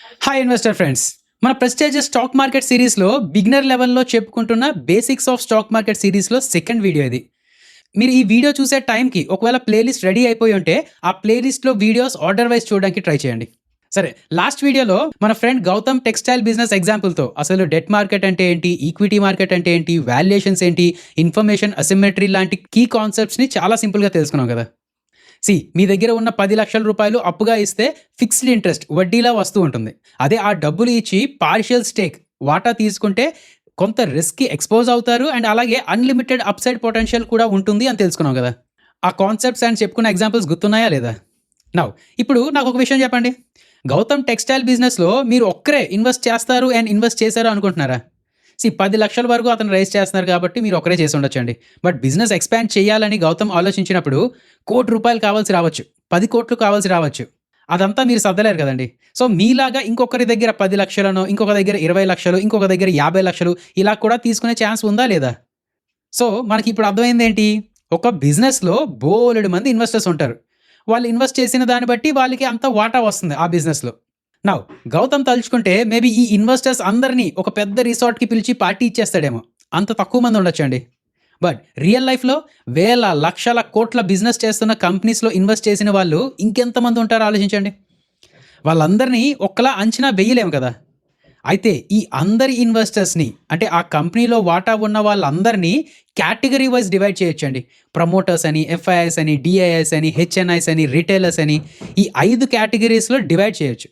Hi investor friends. మన prestigious stock market సిరీస్‌లో beginner లెవెల్‌లో చెప్పుకుంటున్న బేసిక్స్ ఆఫ్ స్టాక్ మార్కెట్ సిరీస్‌లో సెకండ్ వీడియో ఇది. మీరు ఈ వీడియో చూసే టైంకి ఒకవేళ ప్లేలిస్ట్ రెడీ అయిపోయి ఉంటే, ఆ ప్లేలిస్ట్‌లో వీడియోస్ ఆర్డర్ వైస్ చూడడానికి ట్రై చేయండి. సరే, లాస్ట్ వీడియోలో మన ఫ్రెండ్ గౌతమ్ టెక్స్టైల్ బిజినెస్ ఎగ్జాంపుల్‌తో అసలు డెట్ మార్కెట్ అంటే ఏంటి, ఈక్విటీ మార్కెట్ అంటే ఏంటి, వాల్యుయేషన్స్ ఏంటి, ఇన్ఫర్మేషన్ అసిమెట్రీ లాంటి కీ కాన్సెప్ట్స్‌ని చాలా సింపుల్‌గా తెలుసుకున్నాం కదా! మీ దగ్గర ఉన్న 10,00,000 రూపాయలు అప్పుగా ఇస్తే ఫిక్స్డ్ ఇంట్రెస్ట్ వడ్డీలా వస్తూ ఉంటుంది. అదే ఆ డబ్బులు ఇచ్చి పార్షియల్ స్టేక్ వాటా తీసుకుంటే కొంత రిస్క్‌కి ఎక్స్‌పోజ్ అవుతారు. అండ్ అలాగే అన్‌లిమిటెడ్ అప్‌సైడ్ పొటెన్షియల్ కూడా ఉంటుంది అని తెలుసుకున్నాం గదా! ఆ కాన్సెప్ట్స్ అండ్ చెప్పుకున్న ఎగ్జాంపుల్స్ గుర్తున్నాయా లేదా? నౌ ఇప్పుడు నాకొక విషయం చెప్పండి. గౌతమ్ టెక్స్టైల్ బిజినెస్‌లో మీరు ఒక్కరే ఇన్వెస్ట్ చేస్తారు అండ్ ఇన్వెస్ట్ చేశారు అనుకుంటున్నారా? 10,00,000 వరకు అతను రైజ్ చేస్తున్నారు కాబట్టి మీరు ఒక్కరే చేసి ఉండొచ్చండి. బట్ బిజినెస్ ఎక్స్‌పాండ్ చేయాలని గౌతమ్ ఆలోచించినప్పుడు ₹1,00,00,000 కావాల్సి రావచ్చు. 10,00,00,000 కావాల్సి రావచ్చు. అదంతా మీరు సర్దలేరు కదండీ. సో, మీలాగా ఇంకొకరి దగ్గర 10,00,000నో, ఇంకొక దగ్గర 20,00,000, ఇంకొక దగ్గర 50,00,000 ఇలా కూడా తీసుకునే ఛాన్స్ ఉందా లేదా? సో, మనకిప్పుడు అర్థమైందేంటి? ఒక బిజినెస్‌లో బోలెడు మంది ఇన్వెస్టర్స్ ఉంటారు. వాళ్ళు ఇన్వెస్ట్ చేసిన దాన్ని బట్టి వాళ్ళకి అంత వాటా వస్తుంది ఆ బిజినెస్‌లో. నౌ గౌతమ్ తలుచుకుంటే మేబీ ఈ ఇన్వెస్టర్స్ అందరినీ ఒక పెద్ద రిసార్ట్‌కి పిలిచి పార్టీ ఇచ్చేస్తాడేమో. అంత తక్కువ మంది ఉండొచ్చండి. బట్ రియల్ లైఫ్‌లో వేల, లక్షల, కోట్ల బిజినెస్ చేస్తున్న కంపెనీస్‌లో ఇన్వెస్ట్ చేసిన వాళ్ళు ఇంకెంతమంది ఉంటారో ఆలోచించండి. వాళ్ళందరినీ ఒక్కలా అంచనా వేయలేము కదా! అయితే ఈ అందరి ఇన్వెస్టర్స్‌ని అంటే ఆ కంపెనీలో వాటా ఉన్న వాళ్ళందరినీ కేటగరీ వైస్ డివైడ్ చేయొచ్చండి. ప్రమోటర్స్ అని, ఎఫ్ఐఐస్ అని, డిఐఐస్ అని, హెచ్ఎన్ఐస్ అని, రిటైలర్స్ అని ఈ 5 కేటగరీస్‌లో డివైడ్ చేయొచ్చు.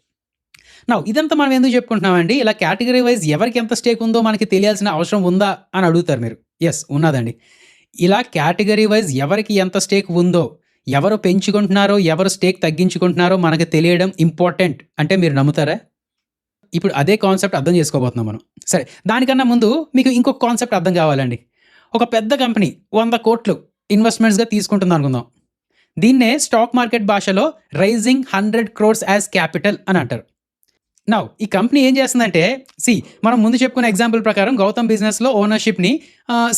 ఇదంతా మనం ఎందుకు చెప్పుకుంటున్నామండి? ఇలా కేటగరీ వైస్ ఎవరికి ఎంత స్టేక్ ఉందో మనకి తెలియాల్సిన అవసరం ఉందా అని అడుగుతారు మీరు. యెస్, ఉన్నాదండి. ఇలా కేటగరీ వైస్ ఎవరికి ఎంత స్టేక్ ఉందో, ఎవరు పెంచుకుంటున్నారో, ఎవరు స్టేక్ తగ్గించుకుంటున్నారో మనకు తెలియడం ఇంపార్టెంట్ అంటే మీరు నమ్ముతారా? ఇప్పుడు అదే కాన్సెప్ట్ అర్థం చేసుకోబోతున్నాం మనం. సరే, దానికన్నా ముందు మీకు ఇంకొక కాన్సెప్ట్ అర్థం కావాలండి. ఒక పెద్ద కంపెనీ 100,00,00,000 ఇన్వెస్ట్‌మెంట్స్‌గా తీసుకుంటుందనుకుందాం. దీన్నే స్టాక్ మార్కెట్ భాషలో రైజింగ్ 100 క్రోర్స్ యాస్ క్యాపిటల్ అని అంటారు. ఈ కంపెనీ ఏం చేస్తుందంటే, మనం ముందు చెప్పుకున్న ఎగ్జాంపుల్ ప్రకారం గౌతమ్ బిజినెస్‌లో ఓనర్‌షిప్‌ని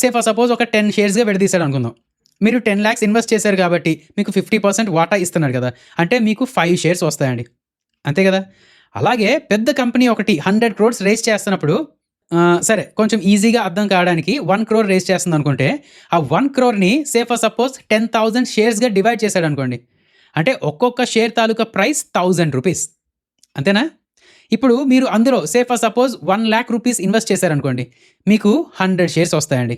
ఫర్ సపోజ్ ఒక 10 షేర్స్‌గా విడదీశాడనుకుందాం. మీరు 10,00,000 ఇన్వెస్ట్ చేశారు కాబట్టి మీకు 50% వాటా ఇస్తున్నాడు కదా! అంటే మీకు 5 షేర్స్ వస్తాయండి. అంతే కదా! అలాగే పెద్ద కంపెనీ ఒకటి 100 క్రోర్స్ రైజ్ చేస్తున్నప్పుడు సరే, కొంచెం ఈజీగా అర్థం కావడానికి 1 క్రోర్ రైజ్ చేస్తుందనుకుంటే, ఆ 1 క్రోర్‌ని ఫర్ సపోజ్ 10,000 షేర్స్‌గా డివైడ్ చేశాడనుకోండి. అంటే ఒక్కొక్క షేర్ తాలూకా ప్రైస్ రూ. 1,000. అంతేనా? ఇప్పుడు మీరు అందులో ఫర్ సపోజ్ ₹1,00,000 ఇన్వెస్ట్ చేశారనుకోండి. మీకు 100 షేర్స్ వస్తాయండి.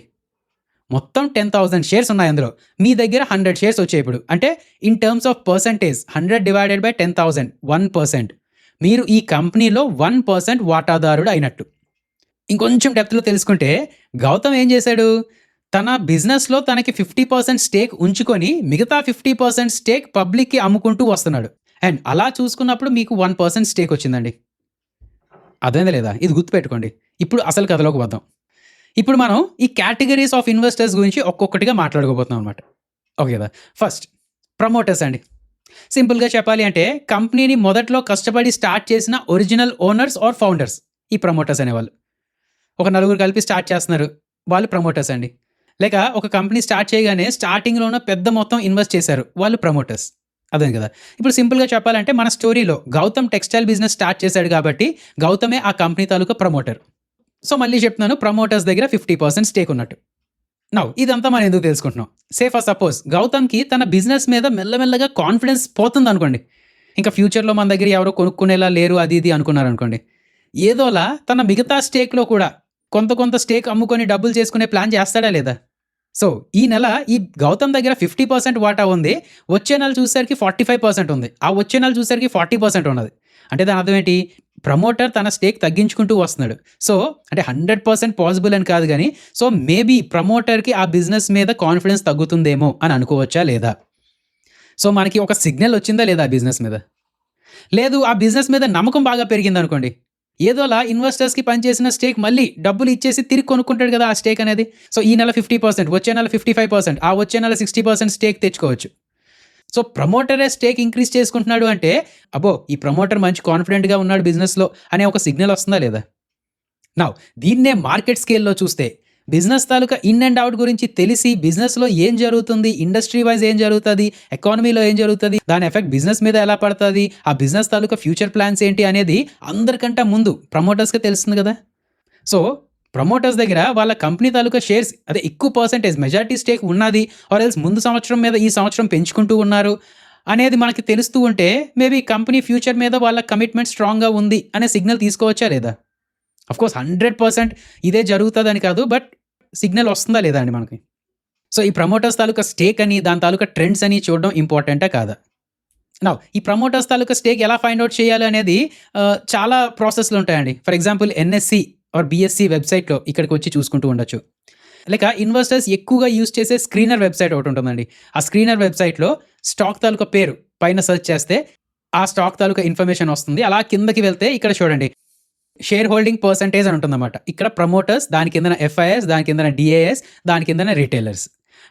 మొత్తం 10,000 షేర్స్ ఉన్నాయి అందులో. మీ దగ్గర 100 షేర్స్ వచ్చాయి ఇప్పుడు. అంటే in terms of percentage 100 divided by 10,000 1%. మీరు ఈ కంపెనీలో 1% వాటాదారుడు అయినట్టు. ఇంకొంచెం డెప్త్‌లో తెలుసుకుంటే గౌతమ్ ఏం చేశాడు? తన బిజినెస్‌లో తనకి 50% స్టేక్ ఉంచుకొని మిగతా 50% స్టేక్ పబ్లిక్‌కి అమ్ముకుంటూ వస్తున్నాడు. అండ్ అలా చూసుకున్నప్పుడు మీకు 1% స్టేక్ వచ్చిందండి. అర్థమైందా లేదా? ఇది గుర్తుపెట్టుకోండి. ఇప్పుడు అసలు కథలోకి వద్దాం. ఇప్పుడు మనం ఈ కేటగరీస్ ఆఫ్ ఇన్వెస్టర్స్ గురించి ఒక్కొక్కటిగా మాట్లాడుకోబోతున్నాం అనమాట. ఓకే కదా! ఫస్ట్ ప్రమోటర్స్ అండి. సింపుల్‌గా చెప్పాలి అంటే కంపెనీని మొదట్లో కష్టపడి స్టార్ట్ చేసిన ఒరిజినల్ ఓనర్స్ ఆర్ ఫౌండర్స్ ఈ ప్రమోటర్స్ అనేవాళ్ళు. ఒక నలుగురు కలిపి స్టార్ట్ చేస్తున్నారు. వాళ్ళు ప్రమోటర్స్ అండి. లేక ఒక కంపెనీ స్టార్ట్ చేయగానే స్టార్టింగ్‌లోనే పెద్ద మొత్తం ఇన్వెస్ట్ చేశారు. వాళ్ళు ప్రమోటర్స్. అర్థమైంది కదా! ఇప్పుడు సింపుల్‌గా చెప్పాలంటే మన స్టోరీలో గౌతమ్ టెక్స్టైల్ బిజినెస్ స్టార్ట్ చేశాడు కాబట్టి గౌతమే ఆ కంపెనీ తాలూకా ప్రమోటర్. సో, మళ్ళీ చెప్తున్నాను, ప్రమోటర్స్ దగ్గర 50% స్టేక్ ఉన్నట్టు. ఇదంతా మనం ఎందుకు తెలుసుకుంటున్నాం? ఫర్ సపోజ్ గౌతమ్‌కి తన బిజినెస్ మీద మెల్లమెల్లగా కాన్ఫిడెన్స్ పోతుందనుకోండి. ఇంకా ఫ్యూచర్‌లో మన దగ్గర ఎవరో కొనుక్కునేలా లేరు అది ఇది అనుకున్నారనుకోండి. ఏదోలా తన మిగతా స్టేక్‌లో కూడా కొంత కొంత స్టేక్ అమ్ముకొని డబ్బులు చేసుకునే ప్లాన్ చేస్తాడా లేదా? సో, ఈ నెల ఈ గౌతమ్ దగ్గర 50% వాటా ఉంది. వచ్చే నెల చూసేసరికి 45% ఉంది. ఆ వచ్చే నెల చూసేసరికి 40% ఉన్నది. అంటే దాని అర్థం ఏంటి? ప్రమోటర్ తన స్టేక్ తగ్గించుకుంటూ వస్తున్నాడు. సో, అంటే 100% పాసిబుల్ అని కాదు గానీ, సో, మేబీ ప్రమోటర్‌కి ఆ బిజినెస్ మీద కాన్ఫిడెన్స్ తగ్గుతుందేమో అని అనుకోవచ్చా లేదా? సో, మనకి ఒక సిగ్నల్ వచ్చిందా లేదా ఆ బిజినెస్ మీద? లేదు, ఆ బిజినెస్ మీద నమ్మకం బాగా పెరిగిందనుకోండి. ఏదోలా ఇన్వెస్టర్స్‌కి పనిచేసిన స్టేక్ మళ్ళీ డబ్బులు ఇచ్చేసి తిరిగి కొనుక్కుంటాడు కదా! ఆ స్టేక్ అనేది. సో, ఈ నెల 50%, వచ్చే నెల 55%, ఆ వచ్చే నెల 60% స్టేక్ తెచ్చుకోవచ్చు. సో, ప్రమోటరే స్టేక్ ఇంక్రీజ్ చేసుకుంటున్నాడు అంటే, అబ్బో! ఈ ప్రమోటర్ మంచి కాన్ఫిడెంట్‌గా ఉన్నాడు బిజినెస్‌లో అనే ఒక సిగ్నల్ వస్తుందా లేదా? నౌ దీన్నే మార్కెట్ స్కేల్‌లో చూస్తే business taluka in and out గురించి తెలిసి బిజినెస్‌లో ఏం జరుగుతుంది, ఇండస్ట్రీ వైస్ ఏం జరుగుతది, ఎకానమీలో ఏం జరుగుతది, దాని ఎఫెక్ట్ బిజినెస్ మీద ఎలా పడతది, ఆ బిజినెస్ తాలూకా ఫ్యూచర్ ప్లాన్స్ ఏంటి అనేది అందరికంటే ముందు ప్రమోటర్స్‌కే తెలుస్తుంది గదా! సో, ప్రమోటర్స్ దగ్గర వాళ్ళ కంపెనీ తాలూకా షేర్స్ అదే ఎక్కువ పర్సెంటేజ్ మెజారిటీ స్టేక్ ఉన్నది ఆర్ ఎల్స్ ముందు సంవత్సరం మీద ఈ సంవత్సరం పెంచుకుంటూ ఉన్నారు అనేది మనకి తెలుస్తూ ఉంటే మేబీ కంపెనీ ఫ్యూచర్ మీద వాళ్ళ కమిట్మెంట్ స్ట్రాంగ్‌గా ఉంది అనే సిగ్నల్ తీసుకోవచ్చా లేదా? ఆఫ్‌కోర్స్ 100% ఇదే జరుగుతదని కాదు. బట్ సిగ్నల్ వస్తుందా లేదా అండి మనకి? సో, ఈ ప్రమోటర్స్ తాలూకా స్టేక్ అని, దాని తాలూకా ట్రెండ్స్ అని చూడడం ఇంపార్టెంటా కాదా? నౌ ఈ ప్రమోటర్స్ తాలూకా స్టేక్ ఎలా ఫైండ్ ఔట్ చేయాలి అనేది చాలా ప్రాసెస్‌లు ఉంటాయండి. For example NSC or BSC వెబ్‌సైట్‌లో ఇక్కడికొచ్చి చూసుకుంటూ ఉండొచ్చు. లేక ఇన్వెస్టర్స్ ఎక్కువగా యూజ్ చేసే స్క్రీనర్ వెబ్‌సైట్ ఒకటుంటుందండి. ఆ స్క్రీనర్ వెబ్‌సైట్‌లో స్టాక్ తాలూకా పేరు పైన సెర్చ్ చేస్తే ఆ స్టాక్ తాలూకా ఇన్ఫర్మేషన్ వస్తుంది. అలా కిందకి వెళ్తే ఇక్కడ చూడండి షేర్ హోల్డింగ్ పర్సెంటేజ్ అని ఉంటుందన్నమాట. ఇక్కడ ప్రమోటర్స్, దాని కిందన ఎఫ్ఐఎస్, దాని కిందన డీఏఎస్, దాని కిందన రిటైలర్స్.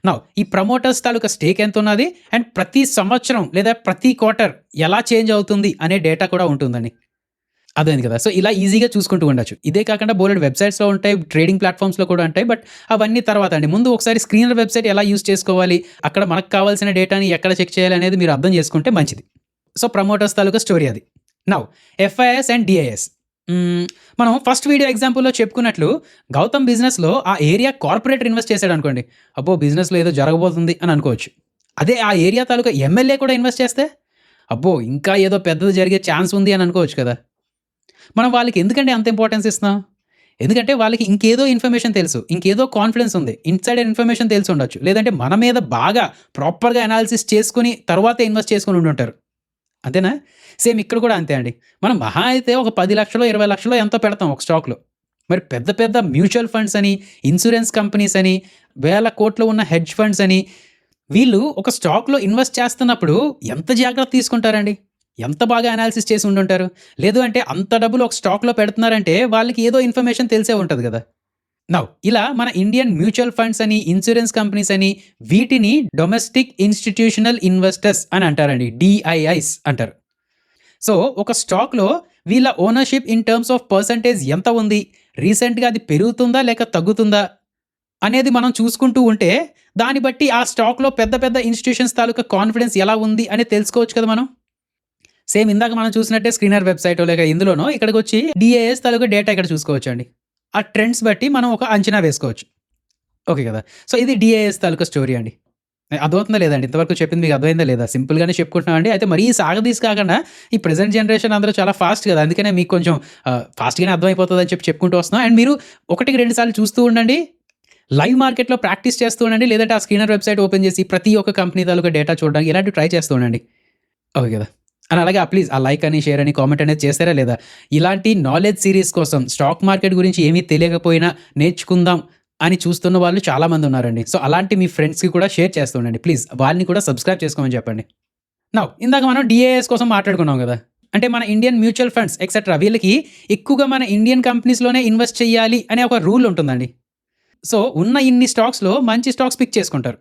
నౌ ఈ ప్రమోటర్స్ తాలూకా స్టేక్ ఎంతున్నది అండ్ ప్రతి సంవత్సరం లేదా ప్రతి క్వార్టర్ ఎలా చేంజ్ అవుతుంది అనే డేటా కూడా ఉంటుందండి. అర్థమైంది కదా! సో, ఇలా ఈజీగా చూసుకుంటూ ఉండొచ్చు. ఇదే కాకుండా బోలెడు వెబ్‌సైట్స్‌లో ఉంటాయి, ట్రేడింగ్ ప్లాట్‌ఫార్మ్స్‌లో కూడా ఉంటాయి. బట్ అవన్నీ తర్వాత అండి. ముందు ఒకసారి స్క్రీనర్ వెబ్‌సైట్ ఎలా యూజ్ చేసుకోవాలి, అక్కడ మనకు కావాల్సిన డేటాని ఎక్కడ చెక్ చేయాలి అనేది మీరు అర్థం చేసుకుంటే మంచిది. సో, ప్రమోటర్స్ తాలూకా స్టోరీ అది. Now FIs and DIs. మనం ఫస్ట్ వీడియో ఎగ్జాంపుల్‌లో చెప్పుకున్నట్లు గౌతమ్ బిజినెస్‌లో ఆ ఏరియా కార్పొరేటర్ ఇన్వెస్ట్ చేసాడనుకోండి. అబ్బో! బిజినెస్‌లో ఏదో జరగబోతుంది అని అనుకోవచ్చు. అదే ఆ ఏరియా తాలూకా ఎమ్మెల్యే కూడా ఇన్వెస్ట్ చేస్తే, అబ్బో! ఇంకా ఏదో పెద్దది జరిగే ఛాన్స్ ఉంది అని అనుకోవచ్చు కదా! మనం వాళ్ళకి ఎందుకండి అంత ఇంపార్టెన్స్ ఇస్తున్నాం? ఎందుకంటే వాళ్ళకి ఇంకేదో ఇన్ఫర్మేషన్ తెలుసు. ఇంకేదో కాన్ఫిడెన్స్ ఉంది. ఇన్‌సైడర్ ఇన్ఫర్మేషన్ తెలిసుండొచ్చు. లేదంటే మన మీద బాగా ప్రాపర్‌గా అనాలిసిస్ చేసుకొని తర్వాతే ఇన్వెస్ట్ చేసుకొని ఉండుంటారు. అంతేనా? సేమ్ ఇక్కడ కూడా అంతే అండి. మనం మహా అయితే ఒక 10,00,000 20,00,000 ఎంతో పెడతాం ఒక స్టాక్‌లో. మరి పెద్ద పెద్ద మ్యూచువల్ ఫండ్స్ అని, ఇన్స్యూరెన్స్ కంపెనీస్ అని, వేల కోట్లు ఉన్న హెడ్జ్ ఫండ్స్ అని వీళ్ళు ఒక స్టాక్‌లో ఇన్వెస్ట్ చేస్తున్నప్పుడు ఎంత జాగ్రత్త తీసుకుంటారండి? ఎంత బాగా అనాలిసిస్ చేసి ఉండుంటారు? లేదు అంటే అంత డబ్బులు ఒక స్టాక్‌లో పెడుతున్నారంటే వాళ్ళకి ఏదో ఇన్ఫర్మేషన్ తెలిసే ఉంటది గదా! నౌ ఇలా మన ఇండియన్ మ్యూచువల్ ఫండ్స్ అని, ఇన్స్యూరెన్స్ కంపెనీస్ అని వీటిని డొమెస్టిక్ ఇన్‌స్టిట్యూషనల్ ఇన్వెస్టర్స్ అని అంటారండి. డీఐఐస్ అంటారు. సో, ఒక స్టాక్‌లో వీళ్ళ ownership in terms of percentage ఎంత ఉంది? రీసెంట్‌గా అది పెరుగుతుందా? లేక తగ్గుతుందా? అనేది మనం చూసుకుంటూ ఉంటే, దాన్ని బట్టి ఆ స్టాక్‌లో పెద్ద పెద్ద ఇన్‌స్టిట్యూషన్స్ తాలూకా కాన్ఫిడెన్స్ ఎలా ఉంది అనేది తెలుసుకోవచ్చు కదా మనం. సేమ్ ఇందాక మనం చూసినట్టే స్క్రీనర్ వెబ్‌సైటో లేక ఇందులోనో ఇక్కడికొచ్చి డీఏఎస్ తాలూకా డేటా ఇక్కడ చూసుకోవచ్చండి. ఆ ట్రెండ్స్ బట్టి మనం ఒక అంచనా వేసుకోవచ్చు. ఓకే కదా! సో, ఇది డీఏఎస్ తాలూకా స్టోరీ అండి. అర్థమవుతుందా లేదండి? ఇంతవరకు చెప్పింది మీకు అర్థమైందా లేదా? సింపుల్‌గానే చెప్పుకుంటున్నామండి. అయితే మరీ సాగదీసి కాకుండా ఈ ప్రెజెంట్ జనరేషన్ అందరూ చాలా ఫాస్ట్ కదా! అందుకనే మీకు కొంచెం ఫాస్ట్‌గానే అర్థమైపోతదని చెప్పుకుంటూ వస్తున్నాం. అండ్ మీరు ఒకటికి 2 సార్లు చూస్తూ ఉండండి. లైవ్ మార్కెట్‌లో ప్రాక్టీస్ చేస్తూ ఉండండి. లేదంటే ఆ స్క్రీనర్ వెబ్‌సైట్ ఓపెన్ చేసి ప్రతి ఒక్క కంపెనీ తాలూకా డేటా చూడడానికి ఇలాంటివి ట్రై చేస్తూ ఉండండి. ఓకే కదా! అండ్ అలాగే ప్లీజ్ ఆ లైక్ అని, షేర్ అని, కామెంట్ అనేది చేసారా లేదా? ఇలాంటి నాలెడ్జ్ సీరీస్ కోసం స్టాక్ మార్కెట్ గురించి ఏమీ తెలియకపోయినా నేర్చుకుందాం అని చూస్తున్న వాళ్ళు చాలామంది ఉన్నారండి. సో, అలాంటి మీ ఫ్రెండ్స్‌కి కూడా షేర్ చేస్తూ ఉండండి. ప్లీజ్ వాళ్ళని కూడా సబ్స్క్రైబ్ చేసుకోమని చెప్పండి. నౌ ఇందాక మనం డీఏఎస్ కోసం మాట్లాడుకున్నాం గదా! అంటే మన ఇండియన్ మ్యూచువల్ ఫండ్స్ ఎక్సెట్రా వీళ్ళకి ఎక్కువగా మన ఇండియన్ కంపెనీస్‌లోనే ఇన్వెస్ట్ చేయాలి అనే ఒక రూల్ ఉంటుందండి. సో, ఉన్న ఇన్ని స్టాక్స్‌లో మంచి స్టాక్స్ పిక్ చేసుకుంటారు.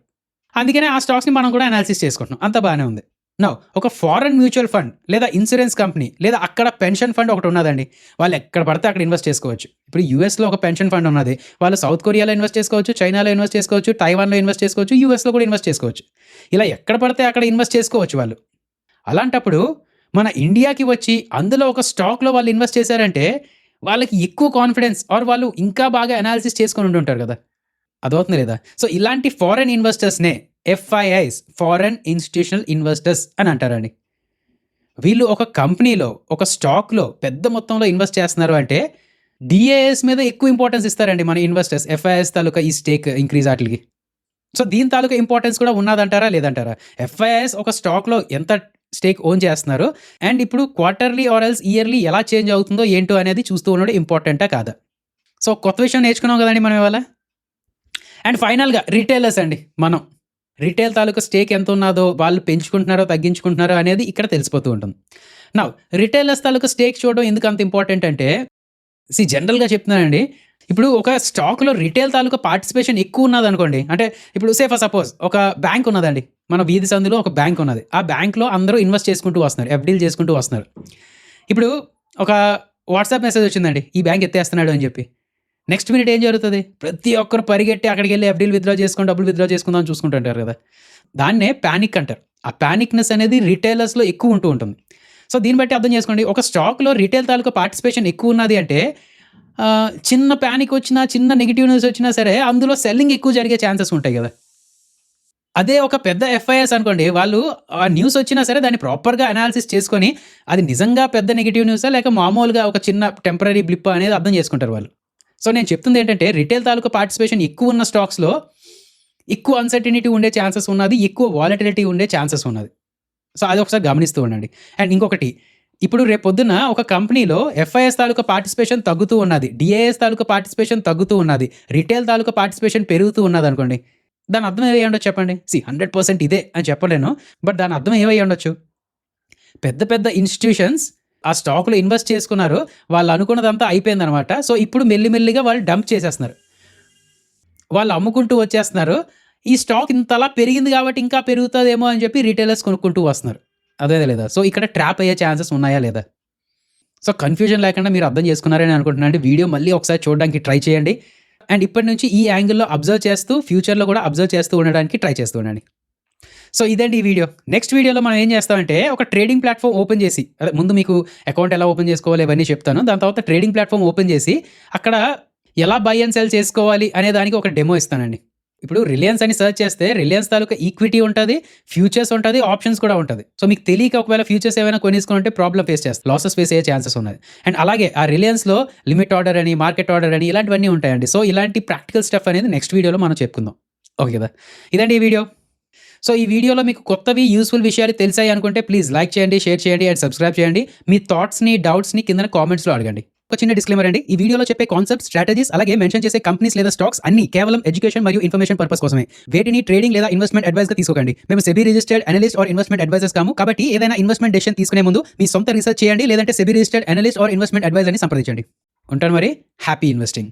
అందుకనే ఆ స్టాక్స్‌ని మనం కూడా అనాలిసిస్ చేసుకుంటున్నాం. అంతా బానే ఉంది. నౌ ఒక ఫారెన్ మ్యూచువల్ ఫండ్ లేదా ఇన్స్యూరెన్స్ కంపెనీ లేదా అక్కడ పెన్షన్ ఫండ్ ఒకటి ఉన్నదండి. వాళ్ళు ఎక్కడ పడితే అక్కడ ఇన్వెస్ట్ చేసుకోవచ్చు. ఇప్పుడు యూఎస్‌లో ఒక పెన్షన్ ఫండ్ ఉన్నది. వాళ్ళు సౌత్ కొరియాలో ఇన్వెస్ట్ చేసుకోవచ్చు, చైనాలో ఇన్వెస్ట్ చేసుకోవచ్చు, తైవాన్‌లో ఇన్వెస్ట్ చేసుకోవచ్చు, యూఎస్‌లో కూడా ఇన్వెస్ట్ చేసుకోవచ్చు. ఇలా ఎక్కడ పడితే అక్కడ ఇన్వెస్ట్ చేసుకోవచ్చు వాళ్ళు. అలాంటప్పుడు మన ఇండియాకి వచ్చి అందులో ఒక స్టాక్‌లో వాళ్ళు ఇన్వెస్ట్ చేశారంటే వాళ్ళకి ఎక్కువ కాన్ఫిడెన్స్ ఆర్ వాళ్ళు ఇంకా బాగా అనాలిసిస్ చేసుకొని ఉండుంటారు కదా! అర్థమవుతుందా లేదా? సో, ఇలాంటి ఫారెన్ ఇన్వెస్టర్స్‌నే ఎఫ్ఐఐస్ ఫారెన్ ఇన్‌స్టిట్యూషనల్ ఇన్వెస్టర్స్ అని అంటారండి. వీళ్ళు ఒక కంపెనీలో, ఒక స్టాక్‌లో పెద్ద మొత్తంలో ఇన్వెస్ట్ చేస్తున్నారు అంటే డీఏఎస్ మీద ఎక్కువ ఇంపార్టెన్స్ ఇస్తారండి మన ఇన్వెస్టర్స్. ఎఫ్ఐఐస్ తాలూకా ఈ స్టేక్ ఇంక్రీజ్ ఆటిలకి. సో, దీని తాలూకా ఇంపార్టెన్స్ కూడా ఉన్నదంటారా? లేదంటారా? ఎఫ్ఐఐస్ ఒక స్టాక్‌లో ఎంత స్టేక్ ఓన్ చేస్తున్నారు అండ్ ఇప్పుడు క్వార్టర్లీ ఆర్ ఎల్స్ ఇయర్లీ ఎలా చేంజ్ అవుతుందో ఏంటో అనేది చూస్తూ ఉండడం ఇంపార్టెంటా కాదా? సో, కొత్త విషయం నేర్చుకున్నాం కదండీ మనం ఇవాళ. అండ్ ఫైనల్‌గా రిటైలర్స్ అండి మనం. రిటైల్ తాలూకా స్టేక్ ఎంతున్నదో, వాళ్ళు పెంచుకుంటున్నారో, తగ్గించుకుంటున్నారో అనేది ఇక్కడ తెలిసిపోతూ ఉంటుంది. నౌ రిటైలర్స్ తాలూకా స్టేక్ చూడడం ఎందుకు అంత ఇంపార్టెంట్ అంటే, జనరల్‌గా చెప్తున్నానండి. ఇప్పుడు ఒక స్టాక్‌లో రిటైల్ తాలూకా పార్టిసిపేషన్ ఎక్కువ ఉన్నదనుకోండి. అంటే ఇప్పుడు సే ఫర్ సపోజ్ ఒక బ్యాంక్ ఉన్నదండి. మన వీధి సందులో ఒక బ్యాంక్ ఉన్నది. ఆ బ్యాంక్‌లో అందరూ ఇన్వెస్ట్ చేసుకుంటూ వస్తున్నారు. ఎఫ్‌డీలు చేసుకుంటూ వస్తున్నారు. ఇప్పుడు ఒక వాట్సాప్ మెసేజ్ వచ్చిందండి. ఈ బ్యాంక్ ఎత్తేస్తున్నాడు అని చెప్పి. నెక్స్ట్ మినిట్ ఏం జరుగుతది? ప్రతి ఒక్కరు పరిగెట్టి అక్కడికెళ్ళి ఎఫ్‌డీలు విత్‌డ్రా చేసుకొని, డబ్బులు విత్‌డ్రా చేసుకుందాం అని చూసుకుంటుంటారు కదా! దాన్నే పానిక్ అంటారు. ఆ పానిక్‌నెస్ అనేది రిటైలర్స్‌లో ఎక్కువ ఉంటూ ఉంటుంది. సో, దీన్ని బట్టి అర్థం చేసుకోండి. ఒక స్టాక్‌లో రిటైల్ తాలూకా పార్టిసిపేషన్ ఎక్కువున్నది అంటే చిన్న పానిక్ వచ్చినా, చిన్న నెగెటివ్ న్యూస్ వచ్చినా సరే అందులో సెల్లింగ్ ఎక్కువ జరిగే ఛాన్సెస్ ఉంటాయి గదా! అదే ఒక పెద్ద ఎఫ్ఐఎస్ అనుకోండి. వాళ్ళు ఆ న్యూస్ వచ్చినా సరే దాన్ని ప్రాపర్‌గా అనాలిసిస్ చేసుకొని అది నిజంగా పెద్ద నెగెటివ్ న్యూసా లేక మామూలుగా ఒక చిన్న టెంపరరీ బ్లిప్పా అనేది అర్థం చేసుకుంటారు వాళ్ళు. సో, నేను చెప్తుందేంటంటే రిటైల్ తాలూకా పార్టిసిపేషన్ ఎక్కువున్న స్టాక్స్‌లో ఎక్కువ అన్‌సర్టెనిటీ ఉండే ఛాన్సెస్ ఉన్నది. ఎక్కువ వాలటిలిటీ ఉండే ఛాన్సెస్ ఉన్నది. సో, అది ఒకసారి గమనిస్తూ ఉండండి. అండ్ ఇంకొకటి, ఇప్పుడు రేపొద్దున ఒక కంపెనీలో ఎఫ్ఐఎస్ తాలూకా పార్టిసిపేషన్ తగ్గుతూ ఉన్నది. డిఐఎస్ తాలూకా పార్టిసిపేషన్ తగ్గుతూ ఉన్నది. రిటైల్ తాలూకా పార్టిసిపేషన్ పెరుగుతూ ఉన్నదనుకోండి. దాని అర్థం ఏమై ఉండొచ్చు చెప్పండి? 100% ఇదే అని చెప్పలేను. బట్ దాని అర్థం ఏమై ఉండొచ్చు? పెద్ద పెద్ద ఇన్‌స్టిట్యూషన్స్ ఆ స్టాక్‌లో ఇన్వెస్ట్ చేసుకున్నారు. వాళ్ళు అనుకున్నదంతా అయిపోయిందనమాట. సో, ఇప్పుడు మెల్లిమెల్లిగా వాళ్ళు డంప్ చేసేస్తున్నారు. వాళ్ళు అమ్ముకుంటూ వచ్చేస్తున్నారు. ఈ స్టాక్ ఇంతలా పెరిగింది కాబట్టి ఇంకా పెరుగుతదేమో అని చెప్పి రిటైలర్స్ కొనుక్కుంటూ వస్తున్నారు. అర్థమైందా లేదా? సో, ఇక్కడ ట్రాప్ అయ్యే ఛాన్సెస్ ఉన్నాయా లేదా? సో, కన్‌ఫ్యూజన్ లేకుండా మీరు అర్థం చేసుకున్నారని అనుకుంటున్నానండి. వీడియో మళ్ళీ ఒకసారి చూడడానికి ట్రై చేయండి. అండ్ ఇప్పటి నుంచి ఈ యాంగిల్‌లో అబ్జర్వ్ చేస్తూ ఫ్యూచర్‌లో కూడా అబ్జర్వ్ చేస్తూ ఉండడానికి ట్రై చేస్తూ ఉండండి. సో, ఇదండి ఈ వీడియో. నెక్స్ట్ వీడియోలో మనం ఏం చేస్తామంటే ఒక ట్రేడింగ్ ప్లాట్‌ఫార్మ్ ఓపెన్ చేసి ముందు మీకు అకౌంట్ ఎలా ఓపెన్ చేసుకోవాలి ఇవన్నీ చెప్తాను. దాని తర్వాత ట్రేడింగ్ ప్లాట్‌ఫార్మ్ ఓపెన్ చేసి అక్కడ ఎలా బై అండ్ సెల్ చేసుకోవాలి అనే దానికి ఒక డెమో ఇస్తానండి. ఇప్పుడు రిలయన్స్ అని సెర్చ్ చేస్తే రిలయన్స్ తాలూకా ఈక్విటీ ఉంటది, ఫ్యూచర్స్ ఉంటది, ఆప్షన్స్ కూడా ఉంటది. సో, మీకు తెలియక ఒకవేళ ఫ్యూచర్స్ ఏమైనా కొనేసుకుంటే ప్రాబ్లమ్ ఫేస్ చేస్తారు. లాసెస్ ఫేస్ అయ్యే ఛాన్సెస్ ఉన్నది. అండ్ అలాగే ఆ రిలయన్స్‌లో లిమిట్ ఆర్డర్ అని, మార్కెట్ ఆర్డర్ అని ఇలాంటివన్నీ ఉంటాయండి. సో, ఇలాంటి ప్రాక్టికల్ స్టఫ్ అనేది నెక్స్ట్ వీడియోలో మనం చెప్పుకుందాం. ఓకే కదా! ఇదండి ఈ వీడియో. సో, ఈ వీడియోలో మీకు కొత్తవి యూజ్‌ఫుల్ విషయాలు తెలిసాయి అనుకుంటే ప్లీజ్ లైక్ చేయండి, షేర్ చేయండి అండ్ సబ్స్క్రైబ్ చేయండి. మీ థాట్స్‌ని, డౌట్స్‌ని కిందన కామెంట్స్‌లో అడగండి. ఒక చిన్న డిస్క్లైమర్ అండి. ఈ వీడియోలో చెప్పే కాన్సెప్ట్స్, స్ట్రాటజీస్ అలాగే మెన్షన్ చేసే కంపెనీస్ లేదా స్టాక్స్ అన్నీ కేవలం ఎడ్యుకేషన్ మరియు ఇన్ఫర్మేషన్ పర్పస్ కోసమే. వేటిని ట్రేడింగ్ లేదా ఇన్వెస్ట్‌మెంట్ అడ్వైస్‌గా తీసుకోకండి. మేము SEBI registered analyst or investment advisers కాము. కాబట్టి ఏదైనా ఇన్వెస్ట్‌మెంట్ డెసిషన్ తీసుకునే ముందు మీ సొంత రీసెర్చ్ చేయండి. లేదంటే SEBI registered analyst or investment అడ్వైజర్‌ని సంప్రదించండి. ఉంటాను మరి. Happy investing.